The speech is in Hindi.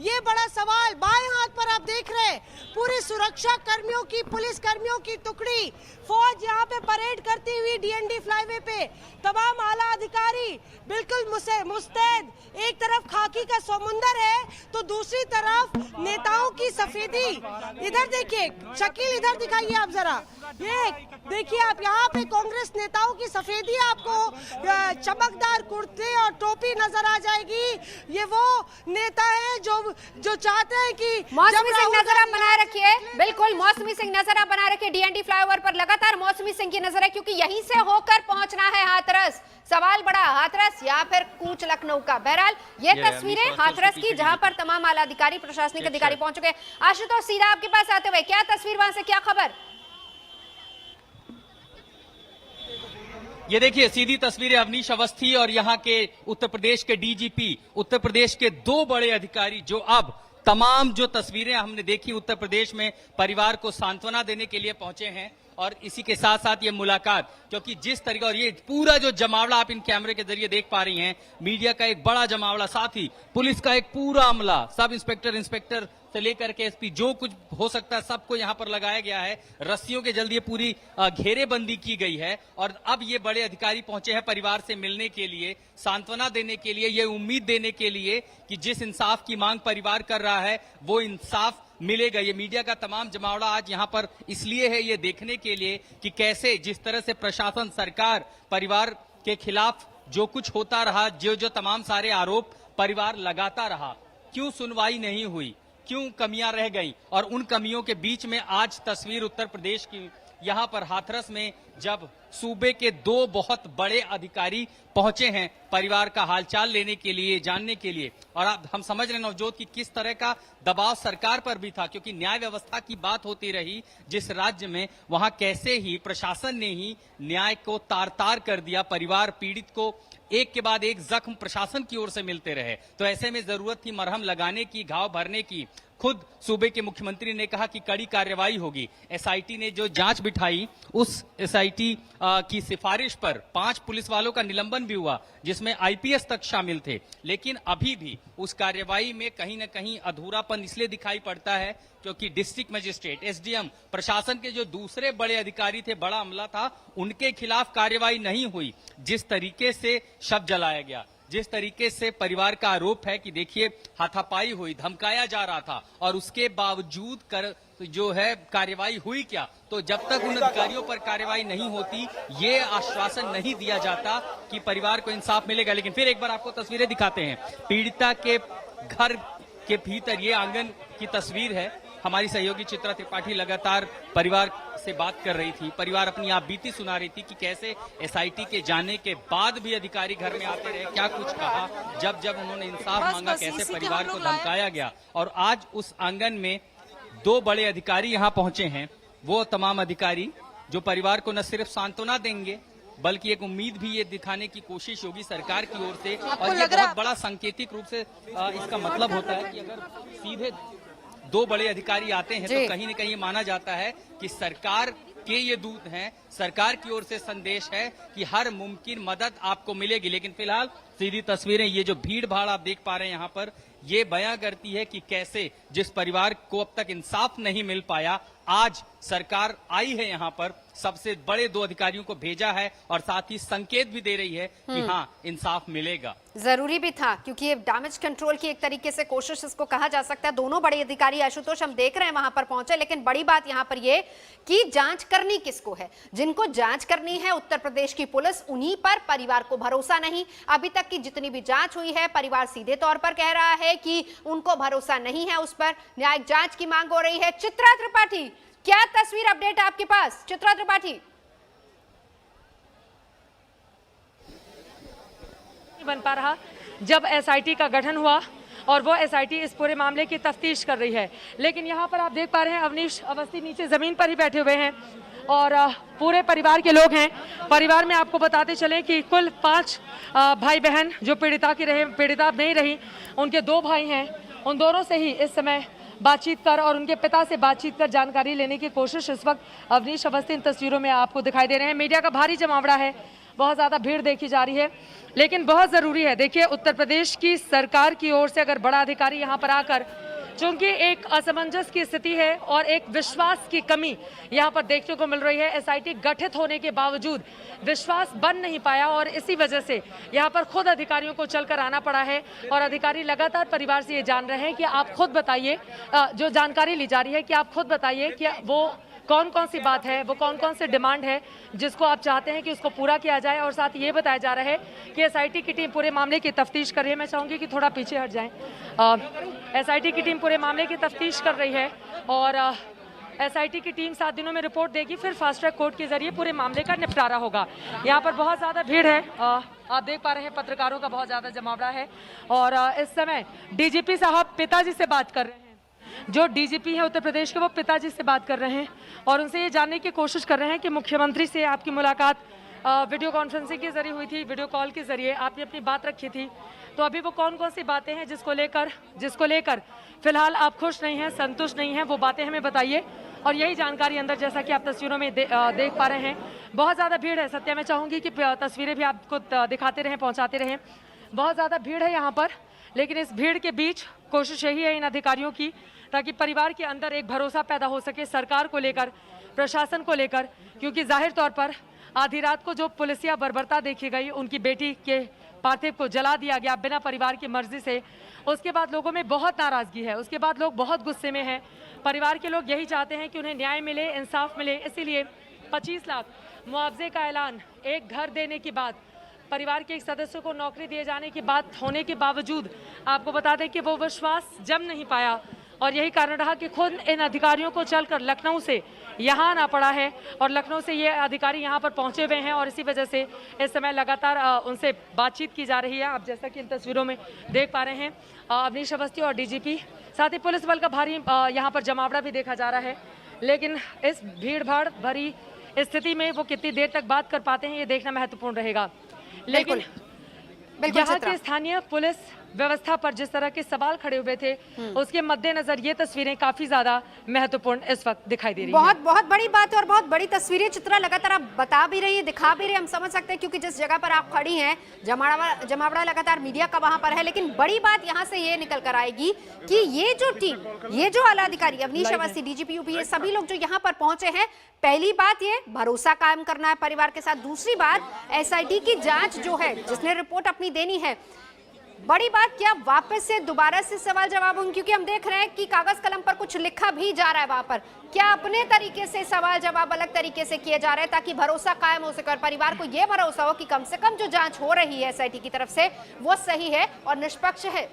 ये बड़ा सवाल। बाएं हाथ पर आप देख रहे हैं पूरी सुरक्षा कर्मियों की, पुलिस कर्मियों की टुकड़ी, फौज यहाँ पे परेड करती हुई डीएनडी फ्लाईवे पे, तमाम आला अधिकारी बिल्कुल मुस्तैद। एक तरफ खाकी का समुंदर है तो दूसरी तरफ नेताओं की सफेदी। इधर देखिए, शकील इधर दिखाइए आप जरा, ये देखिए आप, यहाँ पे कांग्रेस नेताओं की सफेदी, आपको चमकदार कुर्ते और टोपी नजर आ जाएगी। ये वो नेता है जो चाहते हैं कि मौसमी सिंह नजर आप बनाए रखिए। बिल्कुल मौसमी सिंह नजर आप बनाए रखिए। डीएनडी फ्लाईओवर पर लगातार मौसमी सिंह की नजर है, क्योंकि यहीं से होकर पहुंचना है हाथरस। सवाल बड़ा, हाथरस या फिर कूच लखनऊ का। बहरहाल ये तस्वीरें हाथरस की, जहां पर तमाम आला अधिकारी, प्रशासनिक अधिकारी पहुंच चुके हैं। आशुतोष, सीधा आपके पास आते हुए क्या तस्वीर, वहां से क्या खबर? ये देखिए सीधी तस्वीरें अवनीश अवस्थी और यहाँ के उत्तर प्रदेश के डीजीपी, उत्तर प्रदेश के दो बड़े अधिकारी, जो अब तमाम जो तस्वीरें हमने देखी उत्तर प्रदेश में परिवार को सांत्वना देने के लिए पहुंचे हैं। और इसी के साथ साथ ये मुलाकात, क्योंकि जिस तरीके, और ये पूरा जो जमावड़ा आप इन कैमरे के जरिए देख पा रही हैं, मीडिया का एक बड़ा जमावड़ा, साथ ही पुलिस का एक पूरा अमला, सब इंस्पेक्टर से लेकर के एसपी, जो कुछ हो सकता है सबको यहाँ पर लगाया गया है। रस्सियों के जल्दी पूरी घेरेबंदी की गई है और अब ये बड़े अधिकारी पहुंचे हैं परिवार से मिलने के लिए, सांत्वना देने के लिए, ये उम्मीद देने के लिए कि जिस इंसाफ की मांग परिवार कर रहा है वो इंसाफ मिलेगा। ये मीडिया का तमाम जमावड़ा आज यहाँ पर इसलिए है, ये देखने के लिए कि कैसे, जिस तरह से प्रशासन, सरकार परिवार के खिलाफ जो कुछ होता रहा, जो तमाम सारे आरोप परिवार लगाता रहा, क्यों सुनवाई नहीं हुई, क्यों कमियां रह गई। और उन कमियों के बीच में आज तस्वीर उत्तर प्रदेश की, यहां पर हाथरस में जब सूबे के दो बहुत बड़े अधिकारी पहुंचे हैं परिवार का हालचाल लेने के लिए, जानने के लिए। और अब हम समझ रहे हैं नवजोत की किस तरह का दबाव सरकार पर भी था, क्योंकि न्याय व्यवस्था की बात होती रही जिस राज्य में, वहां कैसे ही प्रशासन ने ही न्याय को तार तार कर दिया। परिवार पीड़ित को एक के बाद एक जख्म प्रशासन की ओर से मिलते रहे। तो ऐसे में जरूरत थी मरहम लगाने की, घाव भरने की। खुद सूबे के मुख्यमंत्री ने कहा कि कड़ी कार्रवाई होगी। एसआईटी ने जो जांच बिठाई, उस एसआईटी की सिफारिश पर 5 पुलिस वालों का निलंबन भी हुआ, जिसमें आईपीएस तक शामिल थे। लेकिन अभी भी उस कार्रवाई में कहीं न कहीं अधूरापन इसलिए दिखाई पड़ता है क्योंकि डिस्ट्रिक्ट मजिस्ट्रेट, एसडीएम, प्रशासन के जो दूसरे बड़े अधिकारी थे, बड़ा अमला था, उनके खिलाफ कार्रवाई नहीं हुई। जिस तरीके से शव जलाया गया, जिस तरीके से परिवार का आरोप है कि देखिए हाथापाई हुई, धमकाया जा रहा था, और उसके बावजूद जो है कार्रवाई हुई क्या। तो जब तक उन अधिकारियों पर कार्रवाई नहीं होती, ये आश्वासन नहीं दिया जाता कि परिवार को इंसाफ मिलेगा। लेकिन फिर एक बार आपको तस्वीरें दिखाते हैं। पीड़िता के घर के भीतर ये आंगन की तस्वीर है। हमारी सहयोगी चित्रा त्रिपाठी लगातार परिवार से बात कर रही थी। परिवार अपनी आप बीती सुना रही थी कि कैसे एसआईटी के जाने के बाद भी अधिकारी घर में आते रहे, क्या कुछ कहा, जब जब उन्होंने इंसाफ मांगा कैसे परिवार को धमकाया गया। और आज उस आंगन में 2 बड़े अधिकारी यहाँ पहुंचे हैं, वो तमाम अधिकारी जो परिवार को न सिर्फ सांत्वना देंगे बल्कि एक उम्मीद भी ये दिखाने की कोशिश होगी सरकार की ओर से। और ये बहुत बड़ा सांकेतिक रूप से इसका मतलब होता है कि अगर सीधे 2 बड़े अधिकारी आते हैं तो कहीं न कहीं माना जाता है कि सरकार के ये दूत हैं, सरकार की ओर से संदेश है कि हर मुमकिन मदद आपको मिलेगी। लेकिन फिलहाल सीधी तस्वीरें, ये जो भीड़ भाड़ आप देख पा रहे हैं यहाँ पर, ये बयां करती है कि कैसे जिस परिवार को अब तक इंसाफ नहीं मिल पाया, आज सरकार आई है यहाँ पर, सबसे बड़े 2 अधिकारियों को भेजा है और साथ ही संकेत भी दे रही है कि हाँ, इंसाफ मिलेगा। जरूरी भी था, क्योंकि ये डैमेज कंट्रोल की एक तरीके से कोशिश इसको कहा जा सकता है। दोनों बड़े अधिकारी आशुतोष हम देख रहे हैं वहां पर पहुंचे, लेकिन बड़ी बात यहां पर ये कि जांच करनी किसको है। जिनको जांच करनी है उत्तर प्रदेश की पुलिस, उन्हीं पर परिवार को भरोसा नहीं। अभी तक की जितनी भी जांच हुई है, परिवार सीधे तौर पर कह रहा है कि उनको भरोसा नहीं है उस पर। न्यायिक जांच की मांग हो रही है। चित्रा त्रिपाठी, क्या तस्वीर अपडेट आपके पास? चित्रा त्रिपाठी। बन पा रहा जब एसआईटी का गठन हुआ और वो एसआईटी इस पूरे मामले की तफ्तीश कर रही है। लेकिन यहाँ पर आप देख पा रहे हैं अवनीश अवस्थी नीचे जमीन पर ही बैठे हुए हैं और पूरे परिवार के लोग हैं। परिवार में आपको बताते चले कि कुल 5 भाई बहन जो पीड़िता नहीं रही, उनके 2 भाई हैं। उन दोनों से ही इस समय बातचीत कर और उनके पिता से बातचीत कर जानकारी लेने की कोशिश इस वक्त अवनीश अवस्थी इन तस्वीरों में आपको दिखाई दे रहे हैं। मीडिया का भारी जमावड़ा है बहुत ज़्यादा भीड़ देखी जा रही है, लेकिन बहुत ज़रूरी है। देखिए, उत्तर प्रदेश की सरकार की ओर से अगर बड़ा अधिकारी यहाँ पर आकर, चूंकि एक असमंजस की स्थिति है और एक विश्वास की कमी यहाँ पर देखने को मिल रही है। एसआईटी गठित होने के बावजूद विश्वास बन नहीं पाया और इसी वजह से यहाँ पर खुद अधिकारियों को चलकर आना पड़ा है और अधिकारी लगातार परिवार से ये जान रहे हैं कि आप खुद बताइए, जो जानकारी ली जा रही है कि आप खुद बताइए कि वो कौन कौन सी बात है, वो कौन कौन से डिमांड है जिसको आप चाहते हैं कि उसको पूरा किया जाए। और साथ ये बताया जा रहा है कि एसआईटी की टीम पूरे मामले की तफ्तीश कर रही है। मैं चाहूँगी कि थोड़ा पीछे हट जाएं। एसआईटी की टीम पूरे मामले की तफ्तीश कर रही है और एसआईटी की टीम 7 दिनों में रिपोर्ट देगी, फिर फास्ट ट्रैक कोर्ट के जरिए पूरे मामले का निपटारा होगा। यहाँ पर बहुत ज़्यादा भीड़ है, आप देख पा रहे हैं पत्रकारों का बहुत ज़्यादा जमावड़ा है और इस समय डीजीपी साहब पिताजी से बात कर रहे हैं। जो डीजीपी है उत्तर प्रदेश के, वो पिताजी से बात कर रहे हैं और उनसे ये जानने की कोशिश कर रहे हैं कि मुख्यमंत्री से आपकी मुलाकात वीडियो कॉन्फ्रेंसिंग के जरिए हुई थी, वीडियो कॉल के जरिए आपने अपनी बात रखी थी, तो अभी वो कौन कौन सी बातें हैं जिसको लेकर फिलहाल आप खुश नहीं हैं, संतुष्ट नहीं हैं, वो बातें हमें बताइए। और यही जानकारी अंदर, जैसा कि आप तस्वीरों में देख पा रहे हैं, बहुत ज़्यादा भीड़ है। सत्या, मैं चाहूँगी कि तस्वीरें भी आपको दिखाते रहें, पहुँचाते रहें। बहुत ज़्यादा भीड़ है यहाँ पर, लेकिन इस भीड़ के बीच कोशिश यही है इन अधिकारियों की, ताकि परिवार के अंदर एक भरोसा पैदा हो सके सरकार को लेकर, प्रशासन को लेकर, क्योंकि जाहिर तौर पर आधी रात को जो पुलिसिया बर्बरता देखी गई, उनकी बेटी के पार्थिव को जला दिया गया बिना परिवार की मर्जी से, उसके बाद लोगों में बहुत नाराज़गी है, उसके बाद लोग बहुत गुस्से में हैं। परिवार के लोग यही चाहते हैं कि उन्हें न्याय मिले, इंसाफ मिले, इसीलिए 25 लाख मुआवजे का ऐलान, एक घर देने की बात, परिवार के एक सदस्य को नौकरी दिए जाने की बात होने के बावजूद आपको बता दें कि वो विश्वास जम नहीं पाया और यही कारण रहा कि खुद इन अधिकारियों को चलकर लखनऊ से यहाँ आना पड़ा है और लखनऊ से ये अधिकारी यहाँ पर पहुँचे हुए हैं और इसी वजह से इस समय लगातार उनसे बातचीत की जा रही है। आप जैसा कि इन तस्वीरों में देख पा रहे हैं, अवनीश अवस्थी और डीजीपी, साथ ही पुलिस बल का भारी यहाँ पर जमावड़ा भी देखा जा रहा है। लेकिन इस भीड़ भाड़ भरी स्थिति में वो कितनी देर तक बात कर पाते हैं, ये देखना महत्वपूर्ण रहेगा। लेकिन यहाँ के स्थानीय पुलिस व्यवस्था पर जिस तरह के सवाल खड़े हुए थे, उसके मद्देनजर ये तस्वीरें काफी ज्यादा महत्वपूर्ण इस वक्त दिखाई दे रही हैं। बहुत बड़ी बात है और बहुत बड़ी तस्वीरें, चित्रा लगातार आप बता भी रही है, दिखा भी रही है, हम समझ सकते हैं क्योंकि जिस जगह पर आप खड़ी हैं, जमावड़ा लगातार मीडिया का वहां पर है। लेकिन बड़ी बात यहाँ से ये निकल कर आएगी कि ये जो टीम, ये जो आला अधिकारी अवनीश अवस्थी, डीजीपी यूपी, ये सभी लोग जो यहाँ पर पहुंचे हैं, पहली बात ये भरोसा कायम करना है परिवार के साथ। दूसरी बात, एसआईटी की जांच जो है, जिसने रिपोर्ट अपनी देनी है, बड़ी बात क्या वापस से दोबारा से सवाल जवाब होंगे, क्योंकि हम देख रहे हैं कि कागज कलम पर कुछ लिखा भी जा रहा है वहां पर, क्या अपने तरीके से सवाल जवाब अलग तरीके से किए जा रहे हैं ताकि भरोसा कायम हो सके और परिवार को यह भरोसा हो कि कम से कम जो जांच हो रही है एसआईटी की तरफ से वो सही है और निष्पक्ष है।